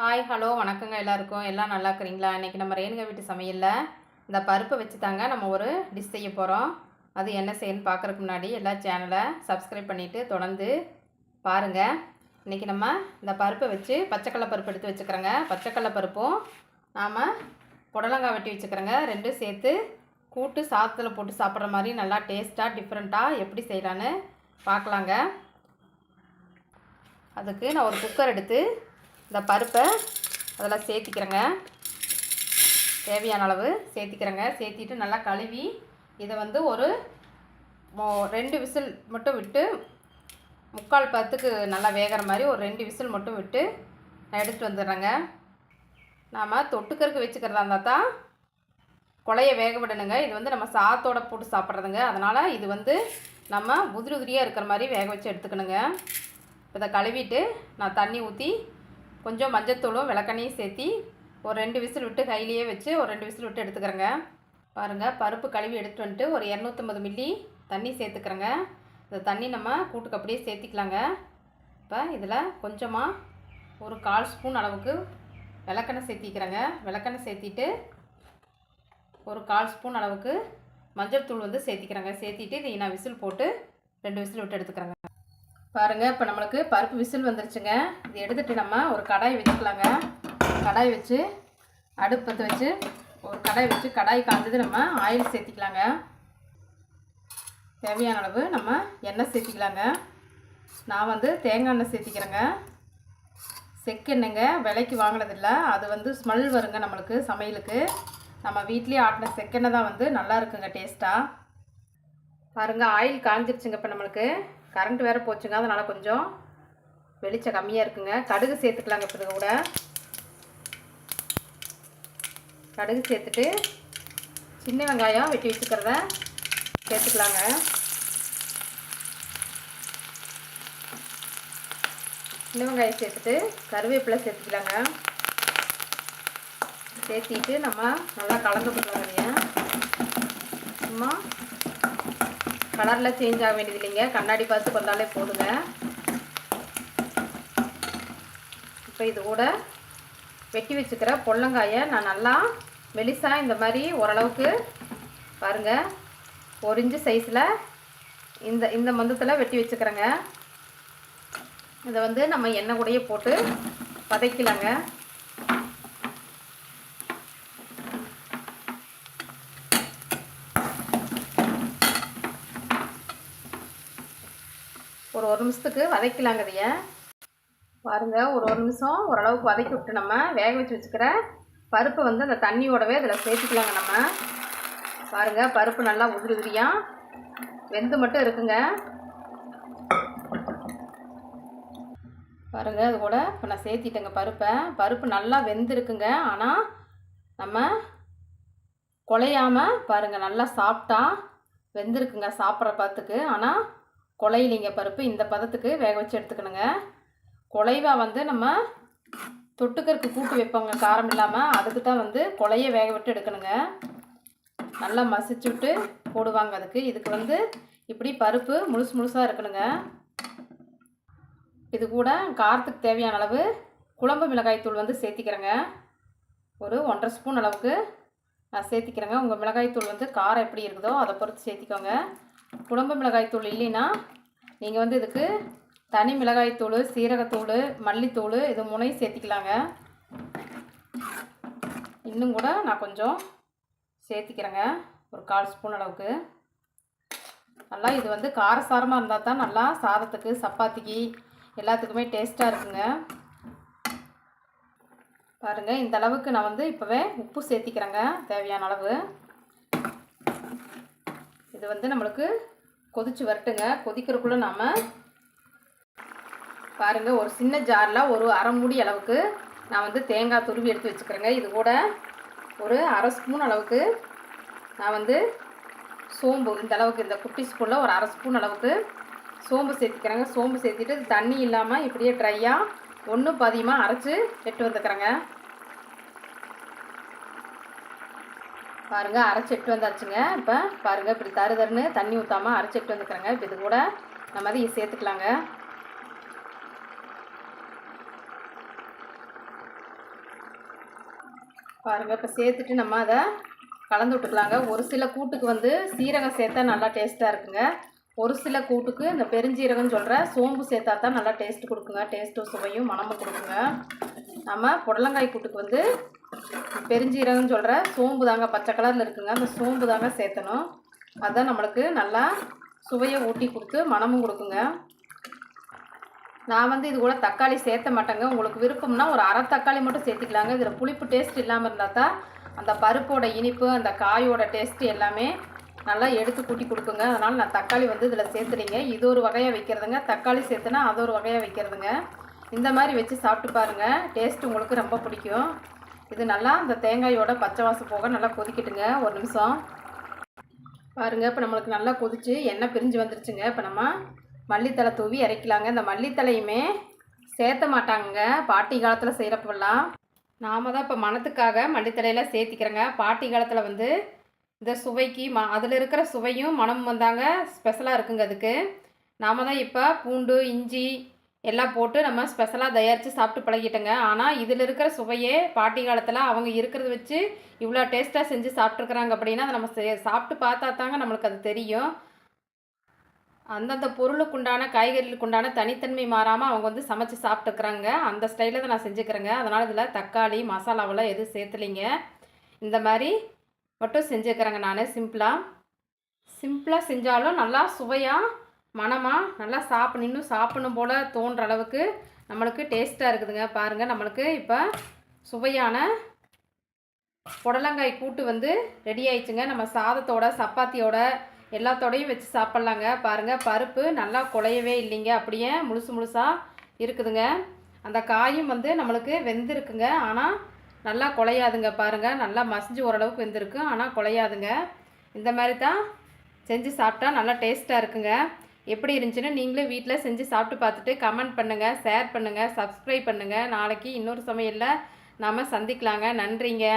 Hi hello வணக்கங்க எல்லாருக்கும். எல்லாம் நல்லா இருக்கிறீங்களா? இன்றைக்கி நம்ம ரேணுகா வீட்டு சமையலில் இந்த பருப்பை வச்சு தாங்க நம்ம ஒரு டிஷ் செய்ய போகிறோம். அது என்ன செய்யணும்னு பார்க்குறதுக்கு முன்னாடி எல்லா சேனலை சப்ஸ்கிரைப் பண்ணிவிட்டு தொடர்ந்து பாருங்கள். இன்றைக்கி நம்ம இந்த பருப்பை வச்சு பச்சைக்கடலை பருப்பு எடுத்து வச்சுக்கிறோங்க. பச்சைக்கடலை பருப்பும் நாம் புடலங்காய் வெட்டி வச்சுக்கிறோங்க. ரெண்டும் சேர்த்து கூட்டு சாதத்தில் போட்டு சாப்பிட்ற மாதிரி நல்லா டேஸ்ட்டாக டிஃப்ரெண்ட்டாக எப்படி செய்யலான்னு பார்க்கலாங்க. அதுக்கு நான் ஒரு குக்கர் எடுத்து இந்த பருப்பை அதில் சேர்த்திக்கிறேங்க. தேவையான அளவு சேர்த்திக்கிறேங்க. சேர்த்திட்டு நல்லா கழுவி இதை வந்து ஒரு 2 விசில் மட்டும் விட்டு முக்கால் பத்துக்கு நல்லா வேகிற மாதிரி ஒரு 2 விசில் மட்டும் விட்டு நான் எடுத்துகிட்டு வந்துடுறேங்க. நாம் தொட்டுக்கருக்கு வச்சுக்கிறதா இருந்தால் தான் கொலையை வேக விடணுங்க. இது வந்து நம்ம சாத்தோடு போட்டு சாப்பிட்றதுங்க. அதனால் இது வந்து நம்ம உதிரி உதிரியாக இருக்கிற மாதிரி வேக வச்சு எடுத்துக்கணுங்க. இதை கழுவிட்டு நான் தண்ணி ஊற்றி கொஞ்சம் மஞ்சத்தூளும் விளக்கெண்ணையும் சேர்த்தி ஒரு 2 விசில் விட்டு கையிலேயே வச்சு ஒரு 2 விசில் விட்டு எடுத்துக்கிறேங்க. பாருங்கள், பருப்பு கழுவி எடுத்துகிட்டு வந்துட்டு ஒரு 250 மில்லி தண்ணி சேர்த்துக்கிறேங்க. இந்த தண்ணி நம்ம கூட்டுக்கு அப்படியே சேர்த்திக்கலாங்க. இப்போ இதில் கொஞ்சமாக ஒரு 1/4 ஸ்பூன் அளவுக்கு விளக்கெண்ணெய் சேர்த்திக்கிறேங்க. விளக்கெண்ணெய் சேர்த்திட்டு ஒரு 1/4 ஸ்பூன் அளவுக்கு மஞ்சள் தூள் வந்து சேர்த்திக்கிறேங்க. சேர்த்திட்டு இதை நான் விசில் போட்டு 2 விசில் விட்டு எடுத்துக்கிறேங்க. பாருங்கள், இப்போ நம்மளுக்கு பருப்பு விசில் வந்துருச்சுங்க. இது எடுத்துகிட்டு நம்ம ஒரு கடாய் வச்சுக்கலாங்க. கடாய் வச்சு அடுப்பத்தை வச்சு ஒரு கடாய் வச்சு கடாய் காய்ஞ்சது நம்ம ஆயில் சேர்த்திக்கலாங்க. தேவையான அளவு நம்ம எண்ணெய் சேர்த்திக்கலாங்க. நான் வந்து தேங்காய் எண்ணெய் சேர்த்திக்கிறேங்க. செக்கெண்ணெய்ங்க, விலைக்கு வாங்கினதில்லை. அது வந்து ஸ்மெல் வருங்க நம்மளுக்கு சமையலுக்கு. நம்ம வீட்லேயே ஆட்டின செக்கெண்ணெய் தான் வந்து நல்லா இருக்குங்க டேஸ்ட்டாக. பாருங்கள், ஆயில் காய்ஞ்சிருச்சுங்க. இப்போ நம்மளுக்கு கரண்ட் வேறு போச்சுங்க, அதனால் கொஞ்சம் வெளிச்சம் கம்மியாக இருக்குங்க. கடுகு சேர்த்துக்கலாங்க. இப்போ இது கூட கடுகு சேர்த்துட்டு சின்ன வெங்காயம் வெட்டி வச்சுக்கிறத சேர்த்துக்கலாங்க. சின்ன வெங்காயம் சேர்த்துட்டு கருவேப்பிலை சேர்த்துக்கலாங்க. சேர்த்திட்டு நம்ம நல்லா கலந்து கொடுக்கலாங்க. சும்மா கலரில் சேஞ்ச் ஆக வேண்டியது இல்லைங்க, கண்ணாடி பார்த்து வந்தாலே போதுங்க. இப்போ இது கூட வெட்டி வச்சுக்கிற பொடலங்காயை நான் நல்லா மெலிசாக இந்த மாதிரி ஓரளவுக்கு பாருங்கள் 1 இன்ச்சு சைஸில் இந்த மந்தத்தில் வெட்டி வச்சுக்கிறேங்க. இதை வந்து நம்ம எண்ணெய் கூடயே போட்டு வதக்கலாங்க. ஒரு நிமிஷத்துக்கு வதக்கலாங்க. இதைய பாருங்கள், ஒரு நிமிஷம் ஓரளவுக்கு வதக்கி விட்டு நம்ம வேக வச்சு வச்சுக்கிற பருப்பை வந்து அந்த தண்ணியோடவே இதில் சேர்த்துக்கலாங்க. நம்ம பாருங்கள், பருப்பு நல்லா உதிரி உதிரியாக வெந்து மட்டும் இருக்குங்க. பாருங்கள், அது கூட இப்போ நான் சேர்த்திட்டேங்க பருப்பு நல்லா வெந்துருக்குங்க. ஆனால் நம்ம குலையாமல் பாருங்கள், நல்லா சாப்பிட்டா வெந்திருக்குங்க சாப்பிட்ற பதத்துக்கு. ஆனால் குலையிலிங்க பருப்பு இந்த பதத்துக்கு வேக வச்சு எடுத்துக்கணுங்க. குலைவாக வந்து நம்ம தொட்டுக்கருக்கு கூட்டு வைப்பாங்க காரம் இல்லாமல், அதுக்கு தான் வந்து குலைய வேக விட்டு எடுக்கணுங்க. நல்லா மசிச்சு விட்டு போடுவாங்க அதுக்கு. இதுக்கு வந்து இப்படி பருப்பு முழுசாக இருக்கணுங்க. இது கூட காரத்துக்கு தேவையான அளவு குழம்பு மிளகாய்த்தூள் வந்து சேர்த்திக்கிறேங்க. ஒரு 1.5 ஸ்பூன் அளவுக்கு நான் சேர்த்திக்கிறேங்க. உங்கள் மிளகாய்த்தூள் வந்து காரம் எப்படி இருக்குதோ அதை பொறுத்து சேர்த்திக்கோங்க. குழம்பு மிளகாய்த்தூள் இல்லைன்னா நீங்கள் வந்து இதுக்கு தனி மிளகாய்த்தூள், சீரகத்தூள், மல்லித்தூள் இது 3 சேர்த்திக்கலாங்க. இன்னும் கூட நான் கொஞ்சம் சேர்த்திக்கிறேங்க, ஒரு 1/4 ஸ்பூன் அளவுக்கு. நல்லா இது வந்து காரசாரமாக இருந்தால் தான் நல்லா சாதத்துக்கு சப்பாத்திக்கு எல்லாத்துக்குமே டேஸ்ட்டாக இருக்குங்க. பாருங்கள், இந்த அளவுக்கு நான் வந்து இப்போவே உப்பு சேர்த்திக்கிறேங்க தேவையான அளவு. இது வந்து நம்மளுக்கு கொதிச்சு வரட்டுங்க. கொதிக்கிறதுக்குள்ளே நாம் பாருங்கள், ஒரு சின்ன ஜாரில் ஒரு அரை மூடி அளவுக்கு நான் வந்து தேங்காய் துருவி எடுத்து வச்சுக்கிறேங்க. இது கூட ஒரு அரை ஸ்பூன் அளவுக்கு நான் வந்து சோம்பு, இந்த அளவுக்கு இந்த குட்டி ஸ்பூனில் ஒரு அரை ஸ்பூன் அளவுக்கு சோம்பு சேர்த்துக்கிறேங்க. சோம்பு சேர்த்திட்டு தண்ணி இல்லாமல் இப்படியே ட்ரையாக ஒன்றும் பாதியமாக அரைச்சி எட்டு வந்துக்கிறேங்க. பாருங்கள், அரைச்சி எட்டு வந்தாச்சுங்க. இப்போ பாருங்கள், இப்படி தருன்னு தண்ணி ஊற்றாமல் அரைச்சி எட்டு வந்துக்கிறேங்க. இப்போ இது கூட நம்ம அதை சேர்த்துக்கலாங்க. பாருங்கள். இப்போ சேர்த்துட்டு நம்ம அதை கலந்து விட்டுக்கலாங்க. ஒரு சில கூட்டுக்கு வந்து சீரகம் சேர்த்தா நல்லா டேஸ்ட்டாக இருக்குங்க. ஒரு சில கூட்டுக்கு இந்த பெருஞ்சீரகம்னு சொல்கிற சோம்பு சேர்த்தா தான் நல்லா டேஸ்ட்டு கொடுக்குங்க. டேஸ்ட்டும் சுவையும் மணமும் கொடுக்குங்க. நம்ம புடலங்காய் கூட்டுக்கு வந்து பெருஞ்சீரகம்னு சொல்கிற சோம்பு தாங்க, பச்சை கலரில் இருக்குங்க. அந்த சோம்பு தாங்க சேர்த்தணும். அதுதான் நம்மளுக்கு நல்லா சுவையை ஊட்டி கொடுத்து மணமும் கொடுக்குங்க. நான் வந்து இது கூட தக்காளி சேர்த்த மாட்டேங்க. உங்களுக்கு விருப்பம்னா ஒரு அரை தக்காளி மட்டும் சேர்த்திக்கலாங்க. இதில் புளிப்பு டேஸ்ட் இல்லாமல் இருந்தால் தான் அந்த பருப்போட இனிப்பு, அந்த காயோட டேஸ்ட்டு எல்லாமே நல்லா எடுத்து கூட்டி கொடுக்குங்க. அதனால் நான் தக்காளி வந்து இதில் சேர்த்துறீங்க. இது ஒரு வகையாக வைக்கிறதுங்க. தக்காளி சேர்த்துனா அது ஒரு வகையாக வைக்கிறதுங்க. இந்த மாதிரி வச்சு சாப்பிட்டு பாருங்கள். டேஸ்ட் உங்களுக்கு ரொம்ப பிடிக்கும். இது நல்லா இந்த தேங்காயோட பச்சை வாசம் போக நல்லா கொதிக்கட்டுங்க. ஒரு நிமிஷம் பாருங்கள். இப்போ நம்மளுக்கு நல்லா கொதிச்சு எண்ணெய் பிரிஞ்சு வந்துருச்சுங்க. இப்போ நம்ம மல்லித்தலை தூவி இறக்கலாங்க. இந்த மல்லித்தலையுமே சேர்த்த மாட்டாங்க பாட்டி காலத்தில் செய்கிறப்பெல்லாம். நாம் தான் இப்போ மணத்துக்காக மல்லித்தலையில் சேர்த்திக்கிறேங்க. பாட்டி காலத்தில் வந்து இந்த சுவைக்கு அதில் இருக்கிற சுவையும் மணமும் வந்தாங்க ஸ்பெஷலாக இருக்குங்க. அதுக்கு நாம் தான் இப்போ பூண்டு, இஞ்சி எல்லாம் போட்டு நம்ம ஸ்பெஷலாக தயாரித்து சாப்பிட்டு பழகிட்டோங்க. ஆனால் இதில் இருக்கிற சுவையே பாட்டி காலத்தில் அவங்க இருக்கிறத வச்சு இவ்வளோ டேஸ்ட்டாக செஞ்சு சாப்பிட்ருக்குறாங்க அப்படின்னா அதை நம்ம சாப்பிட்டு பார்த்தா தாங்க நம்மளுக்கு அது தெரியும். அந்தந்த பொருளுக்குண்டான காய்கறிகளுக்குண்டான தனித்தன்மை மாறாமல் அவங்க வந்து சமைச்சு சாப்பிட்டுக்கிறாங்க. அந்த ஸ்டைலில் தான் நான் செஞ்சுக்கிறேங்க. அதனால் இதில் தக்காளி மசாலாவெல்லாம் எதுவும் சேர்த்துலிங்க. இந்த மாதிரி மட்டும் செஞ்சுக்கிறேங்க. நான் சிம்பிளாக செஞ்சாலும் நல்லா சுவையாக மணமாக நல்லா இன்னும் சாப்பிடணும் போல் தோன்ற அளவுக்கு நம்மளுக்கு டேஸ்ட்டாக இருக்குதுங்க. பாருங்கள், நம்மளுக்கு இப்போ சுவையான புடலங்காய் கூட்டு வந்து ரெடி ஆயிடுச்சுங்க. நம்ம சாதத்தோட, சப்பாத்தியோட எல்லாத்தோடையும் வச்சு சாப்பிட்லாங்க. பாருங்கள், பருப்பு நல்லா குழையவே இல்லைங்க. அப்படியே முழுசாக இருக்குதுங்க. அந்த காயும் வந்து நம்மளுக்கு வெந்திருக்குங்க. ஆனால் நல்லா குழையாதுங்க. பாருங்கள், நல்லா மசிஞ்சு ஓரளவுக்கு வெந்திருக்கு. ஆனால் குழையாதுங்க. இந்த மாதிரி தான் செஞ்சு சாப்பிட்டா நல்லா டேஸ்ட்டாக இருக்குங்க. எப்படி இருந்துச்சுன்னு நீங்களே வீட்டில் செஞ்சு சாப்பிட்டு பார்த்துட்டு கமெண்ட் பண்ணுங்கள், ஷேர் பண்ணுங்கள், சப்ஸ்கிரைப் பண்ணுங்கள். நாளைக்கு இன்னொரு சமையலில் நாம் சந்திக்கலாங்க. நன்றிங்க.